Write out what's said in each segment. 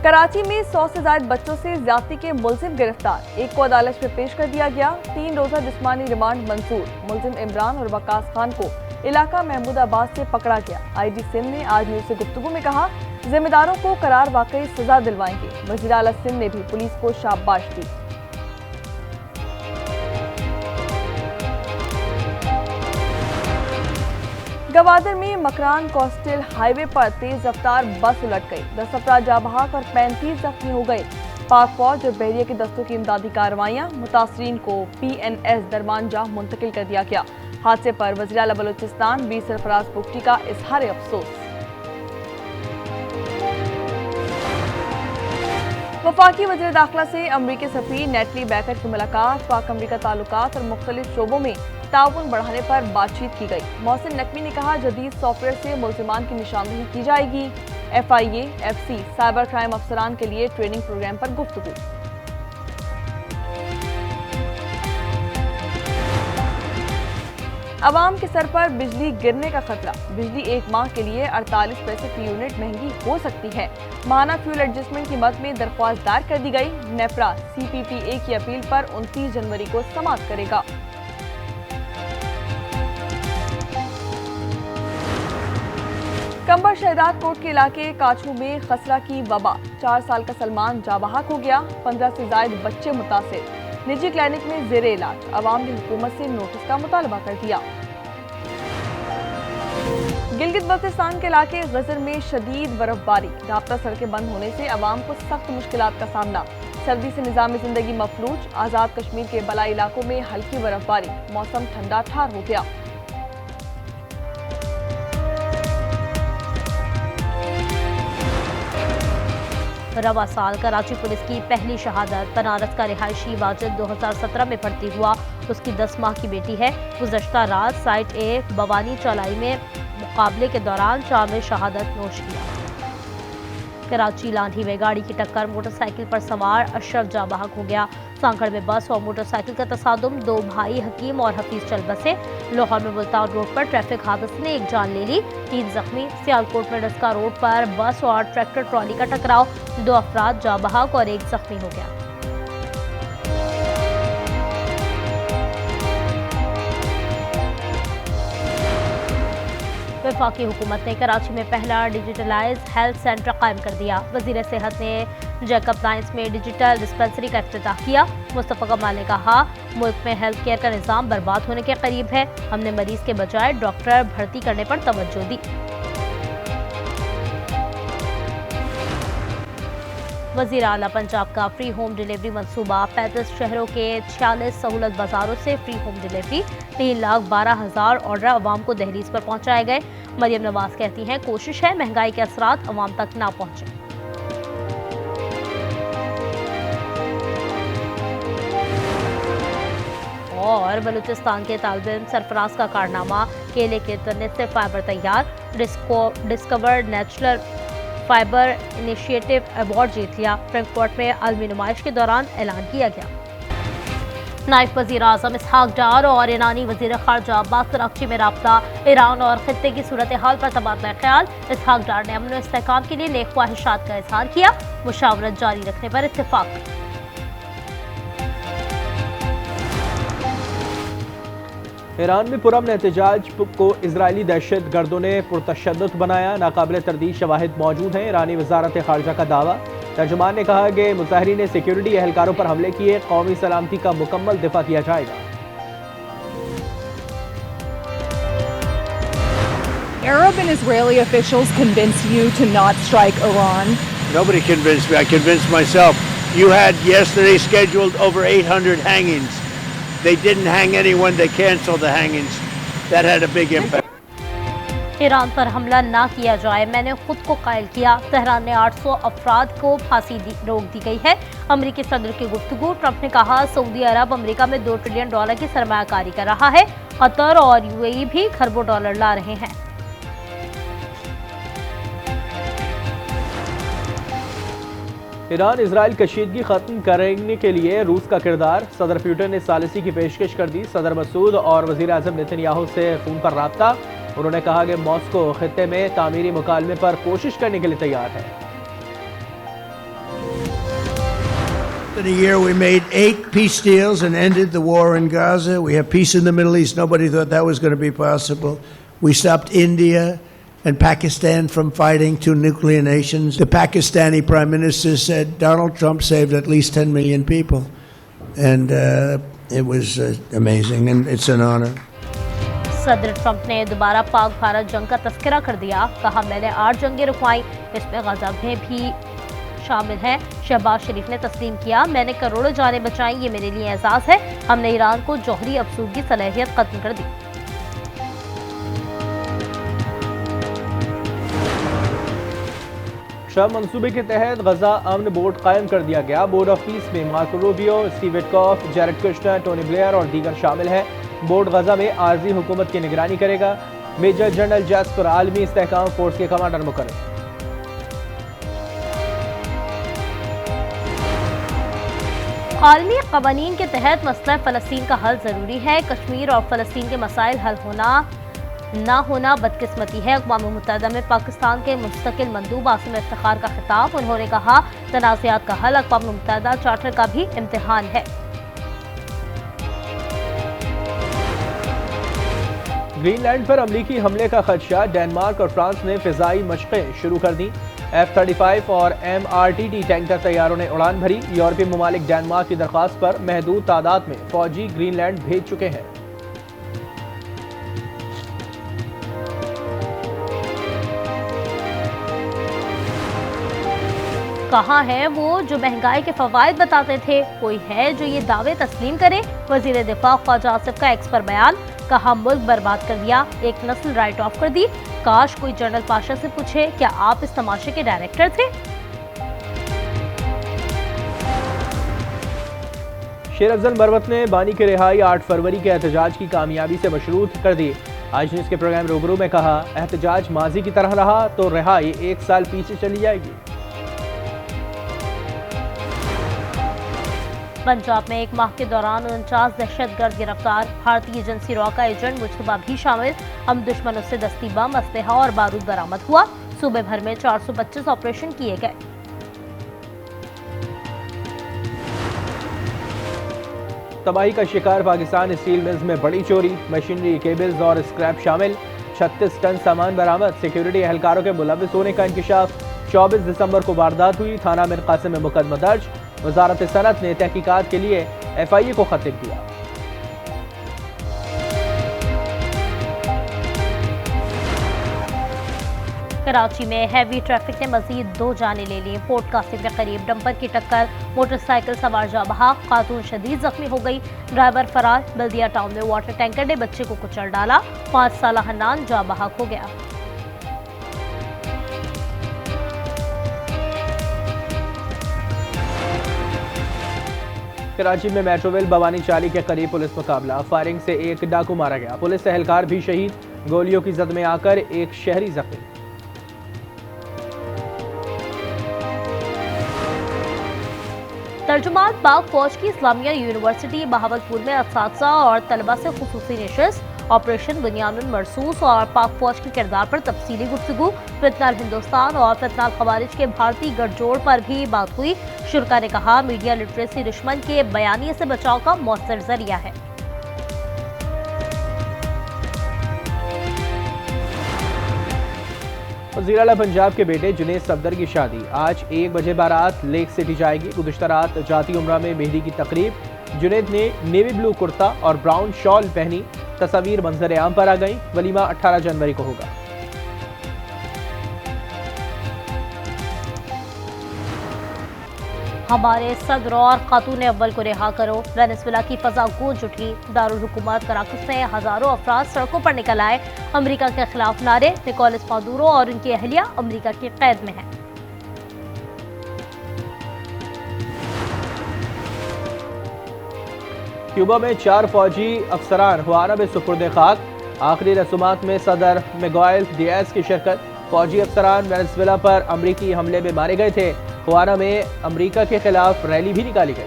कराची में 100 से ज्यादा बच्चों से ज्यादती के मुलजिम गिरफ्तार, एक को अदालत में पेश कर दिया गया। 3 रोजा जिस्मानी रिमांड मंजूर। मुलजिम इमरान और वकास खान को इलाका महमूदाबाद से पकड़ा गया। आईजी सिंध ने आज न्यूज से गुफ्तगू में कहा, जिम्मेदारों को करार वाकई सजा दिलवाएंगे। वज़ीर आला सिंध ने भी पुलिस को शाबाश दी। गवादर में मकरान कोस्टल हाईवे पर तेज रफ्तार बस उलट गई। 10 अफराद जाँ बहक और 35 जख्मी हो गए। पाक फौज और बहरिया के दस्तों की इमदादी कार्रवाइयां, मुतासरीन को PNS दरमान जाह मुंतकिल कर दिया गया। हादसे पर वज़ीर आला बलूचिस्तान बी सरफराज बुगटी का इजहार अफसोस। वफाकी वज़ीर दाखिला से अमरीकी सफीर नेटली बैकर की मुलाकात, पाक अमरीका ताल्लुकात और मुख्तलिफ शोबों में ताउन बढ़ाने पर बातचीत की गई। मोहसिन नकवी ने कहा, जदीद सॉफ्टवेयर से मुल्जिमान की निशानदेही की जाएगी। FIA, FC साइबर क्राइम अफसरान के लिए ट्रेनिंग प्रोग्राम पर गुफ्तगू। अवाम के सर पर बिजली गिरने का खतरा। बिजली एक माह के लिए 48 पैसे फी यूनिट महंगी हो सकती है। माहाना फ्यूल एडजस्टमेंट की मद में दरख्वास्त दायर कर दी गई। नेफ्रा CPPA की अपील पर 29 जनवरी को समाप्त करेगा। कंबर शहदाद कोट के इलाके काछू में खसरा की वबा, 4 साल का सलमान जाँ बहक हो गया। 15 से ज्यादा बच्चे मुतासिर। निजी क्लिनिक में जेरे इलाज। अवाम ने हुकूमत से नोटिस का मुतालबा कर दिया। गिलगित बल्तिस्तान के इलाके गजर में शदीद बर्फबारी, राब्ता सड़कें बंद होने से अवाम को सख्त मुश्किलात का सामना। सर्दी से निजाम जिंदगी मफलूज। आजाद कश्मीर के बलाई इलाकों में हल्की बर्फबारी, मौसम ठंडा ठार हो गया। रवा साल कराची पुलिस की पहली शहादत। बनारस का रिहायशी वाजिद 2017 में भर्ती हुआ। उसकी 10 माह की बेटी है। गुज़श्ता रात साइट ए बवानी चौलाई में मुकाबले के दौरान शाम शहादत नोश किया। कराची लांधी में गाड़ी की टक्कर, मोटरसाइकिल पर सवार अशरफ जाँ बहक हो गया। सांखड़ में बस और मोटरसाइकिल का तसादुम, 2 भाई हकीम और हफीज चल बसे। लाहौर में मुल्तान रोड पर ट्रैफिक हादसे ने 1 जान ले ली, 3 जख्मी। सियालकोट में डस्का रोड पर बस और ट्रैक्टर ट्रॉली का टकराव, 2 अफराद जाँ बहक और 1 जख्मी हो गया। वफाकी हुकूमत ने कराची में पहला डिजिटलाइज हेल्थ सेंटर कायम कर दिया। वज़ीर सेहत ने जैकब लाइन्स में डिजिटल डिस्पेंसरी का इफ्तिताह किया। मुस्तफा कमाल ने कहा, मुल्क में हेल्थ केयर का निज़ाम बर्बाद होने के करीब है। हमने मरीज के बजाय डॉक्टर भर्ती करने पर तवज्जो दी। वज़ीर आला पंजाब का फ्री होम डिलीवरी मंसूबा, 35 शहरों के 46 सहूलत बाजारों से फ्री होम डिलीवरी। 3,12,000 ऑर्डर अवाम को दहलीज पर पहुंचाए गए। मरियम नवाज कहती हैं, कोशिश है महंगाई के असरात अवाम तक ना पहुंचे। और बलूचिस्तान के तालिब इल्म सरफराज का कारनामा, केले के तने से फाइबर तैयार। Discover natural fibre initiative award जीत लिया। फ्रैंकफर्ट में आलमी नुमाइश के दौरान ऐलान किया गया। नायब वज़ीर आज़म इसहाक डार और ईरानी वज़ीर ख़ारजा अब्बास अराग़ची में राब्ता। ईरान और खित्ते की सूरत हाल पर तबादला ख्याल। इसहाक डार ने अमन और इस्तेहकाम के लिए नेक ख्वाहिशात का इजहार किया। मुशावरत जारी रखने पर इत्तेफाक। ईरान में पुरअमन एहतजाज को इजरायली दहशत गर्दों ने पुरतशद्दुद बनाया। नाकाबिल तरदीद शवाहिद मौजूद हैं। ईरानी वजारत खारजा का दावा। तर्जुमान ने कहा कि मुजाहिरीन ने सिक्योरिटी एहलकारों पर हमले किए। कौमी सलामती का मुकम्मल दिफा किया जाएगा। Arab and Israeli officials convinced you to not strike Iran? Nobody convinced me. I convinced myself. You had yesterday scheduled over 800 hangings. They didn't hang anyone. They canceled the hangings. That had a big impact. Iran पर हमला ना किया जाए, मैंने खुद को कायल किया। तेहरान में 800 अफराद को फांसी रोक दी गई है। अमरीकी सदर की गुफ्तगू। ट्रंप ने कहा, सऊदी अरब अमरीका में $2 ट्रिलियन की सरमायाकारी कर रहा है। कतर और UAE भी खरबों डॉलर ला रहे हैं। ईरान इजराइल कशीदगी खत्म करने के लिए रूस का किरदार। सदर पुतिन ने सालिसी की पेशकश कर दी। सदर मसूद और वज़ीर आज़म नेतन्याहू से फ़ोन पर राब्ता। उन्होंने कहा कि मॉस्को खित्ते में तामीरी मुकालमे पर कोशिश करने के लिए तैयार है। In a year, we made 8 peace deals and ended the war in Gaza. We have peace in the Middle East. Nobody thought that was going to be possible. We stopped India and Pakistan from fighting, 2 nuclear nations. The Pakistani Prime Minister said Donald Trump saved at least 10 million people. And it was amazing, and it's an honor. सदर Trump ने दोबारा पाक भारत जंग का तस्करा कर दिया। कहा, मैंने 8 जंगें रुकवाई, इसमें गजा में भी शामिल है। शहबाज शरीफ ने तस्लीम किया, मैंने करोड़ों जानें बचाई, ये मेरे लिए एहसास है। हमने ईरान को जौहरी अफसूदगी सलाहियत खत्म कर दी। ट्रम्प मंसूबे के तहत गजा अमन बोर्ड कायम कर दिया गया। बोर्ड ऑफ पीस में Marco Rubio, Steve Witkoff, Jared Kushner, Tony Blair और दीगर शामिल हैं। बोर्ड गजा में आर्जी हुकूमत की निगरानी करेगा। मेजर जनरल जैस्पर आलमी इस्तेहकाम फोर्स के कमांडर मुकर्रर। आलमी कवानीन के तहत मसला फ़लस्तीन का हल ज़रूरी है। कश्मीर और फ़लस्तीन के मसाइल हल ना होना बदकिस्मती है। अक़वाम मुत्तहिदा में पाकिस्तान के मुस्तकिल मंदूब आसिम इफ्तिखार का खिताब। उन्होंने कहा, तनाज़ात का हल अक़वाम मुत्तहिदा चार्टर का भी इम्तिहान है। ग्रीनलैंड पर अमरीकी हमले का खदशा। डेनमार्क और फ्रांस ने फ़िज़ाई मशक़ें शुरू कर दी। F-35 और MRTT टैंकर तैयारों ने उड़ान भरी। यूरोपीय ममालिक डेनमार्क की दरख्वास्त पर महदूद तादाद में फ़ौजी ग्रीनलैंड भेज चुके हैं। कहाँ है वो जो महंगाई के फवायद बताते थे? कोई है जो ये दावे तस्लीम करे? वज़ीर दिफा ख्वाजा आसिफ का एक्स पर बयान। कहा, मुल्क बर्बाद कर दिया, एक नस्ल राइट ऑफ कर दी। काश कोई जनरल पाशा से पूछे, क्या आप इस तमाशे के डायरेक्टर थे? शेर अफजल मरवत ने बानी की रिहाई 8 फरवरी के एहतजाज की कामयाबी से मशरूत कर दी। आज न्यूज़ के प्रोग्राम रूबरू में कहा, एहतजाज माजी की तरह रहा तो रिहाई 1 साल पीछे चली जाएगी। पंजाब में 1 माह के दौरान 49 दहशतगर्द गिरफ्तार। भारतीय एजेंसी रॉ का एजेंट मुश्तबा भी शामिल। हम दुश्मनों से दस्ती बम, असलहा और बारूद बरामद हुआ। सूबे भर में 425 ऑपरेशन किए गए। तबाही का शिकार पाकिस्तान स्टील मिल्स में बड़ी चोरी। मशीनरी, केबल्स और स्क्रैप शामिल। 36 टन सामान बरामद। सिक्योरिटी एहलकारों के मुलविस होने का इंकिशाफ। 24 दिसंबर को वारदात हुई। थाना मीर कासिम में मुकदमा दर्ज। वजारत सनत ने तहकीकात के लिए FIA को खत लिख दिया। कराची में हैवी ट्रैफिक ने मजीद 2 जानें ले ली। पोर्ट कासिम के करीब डंपर की टक्कर, मोटरसाइकिल सवार जा बहा, खातून शदीद जख्मी हो गई, ड्राइवर फरार। बल्दिया टाउन में वाटर टैंकर ने बच्चे को कुचल डाला, 5 साल हन्नान जा बहाक हो गया। कराची में मेट्रोवेल बवानी चाली के करीब पुलिस मुकाबला। फायरिंग से 1 डाकू मारा गया। पुलिस एहलकार भी शहीद। गोलियों की जद में आकर 1 शहरी जख्मी। तर्जुमान पाक फौज की इस्लामिया यूनिवर्सिटी बहावलपुर में असातिज़ा और तलबा से खुसूसी नशिस्त। ऑपरेशन बुनियानुल मरसूस और पाक फौज के किरदार पर तफसीली गुफ्तगू। फितनाल हिंदुस्तान और फितनाल खवारिज के भारतीय गठजोड़ पर भी बात हुई। शुरा ने कहा, मीडिया लिटरेसी दुश्मन के बयानिए से बचाव का मौसर जरिया है। वज़ीर आला पंजाब के बेटे जुनैद सफदर की शादी। आज 1 बजे बारात लेक सिटी जाएगी। गुज़िश्ता रात जाती उम्रा में मेहंदी की तकरीब। जुनैद ने नेवी ब्लू कुर्ता और ब्राउन शॉल पहनी। तस्वीर मंजर आम पर आ गई। वलीमा 18 जनवरी को होगा। हमारे सदर और खातून अव्वल को रिहा करो। वेनेजुएला की फजा गूंज उठी। दारुल हुकूमत कराकस में हजारों अफराद सड़कों पर निकल आए। अमेरिका के खिलाफ नारे। निकोलस मादुरो और उनकी अहलिया अमेरिका की कैद में हैं। क्यूबा में 4 फौजी अफसरान हुआना में सुपुर्द खाक। आखिरी रसूमात में सदर मिगुएल दियाज की शिरकत। फौजी अफसरान वेनेजुएला पर अमरीकी हमले में मारे गए थे। हुआना में अमरीका के खिलाफ रैली भी निकाली गई।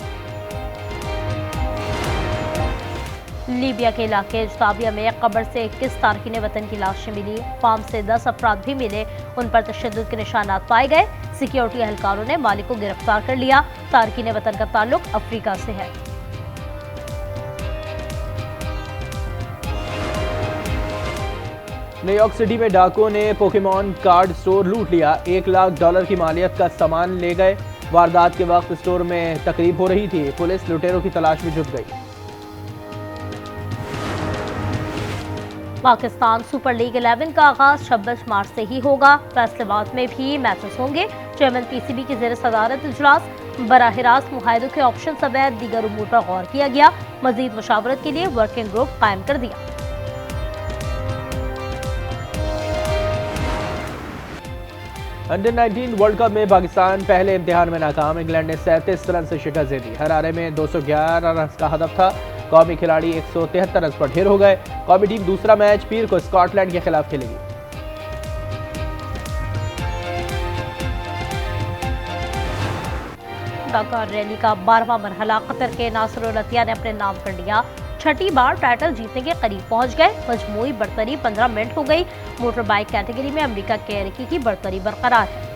लीबिया के इलाके जताबिया में कब्र से 21 तारकीन वतन की लाशें मिली। फार्म से 10 अफराद भी मिले, उन पर तशद्दुद के निशानात पाए गए। सिक्योरिटी एहलकारों ने मालिक को गिरफ्तार कर लिया। तारकीन वतन का ताल्लुक अफ्रीका से है। न्यूयॉर्क सिटी में डाकुओं ने पोकेमॉन कार्ड स्टोर लूट लिया। $1 लाख की मालियत का सामान ले गए। वारदात के वक्त स्टोर में तकरीब हो रही थी। पुलिस लुटेरों की तलाश में जुट गई। पाकिस्तान सुपर लीग 11 का आगाज 26 मार्च से ही होगा। फैसलाबाद में भी मैचेस होंगे। चेयरमैन पीसीबी की ज़ेर सदारत इजलास, बराह रास्त मुआहदों के ऑप्शन समेत दीगर उमूर पर गौर किया गया। मजीद मशावरत के लिए वर्किंग ग्रुप कायम कर दिया। अंडर 19 वर्ल्ड कप में पाकिस्तान पहले इम्तिहान में नाकाम। इंग्लैंड ने 37 रन से शिकस्त दे दी। हरारे में 211 रन का हदफ था। कौमी खिलाड़ी 173 रन पर ढेर हो गए। कौमी टीम दूसरा मैच पीर को स्कॉटलैंड के खिलाफ खेलेगी। डकार रैली का 12वां मरहला कतर के नासिर उल अतिया ने अपने नाम कर लिया। छठी बार टाइटल जीतने के करीब पहुंच गए। मजमूई बरतरी 15 मिनट हो गई। मोटर बाइक कैटेगरी में अमेरिका के एरिकी की बरतरी बरकरार है।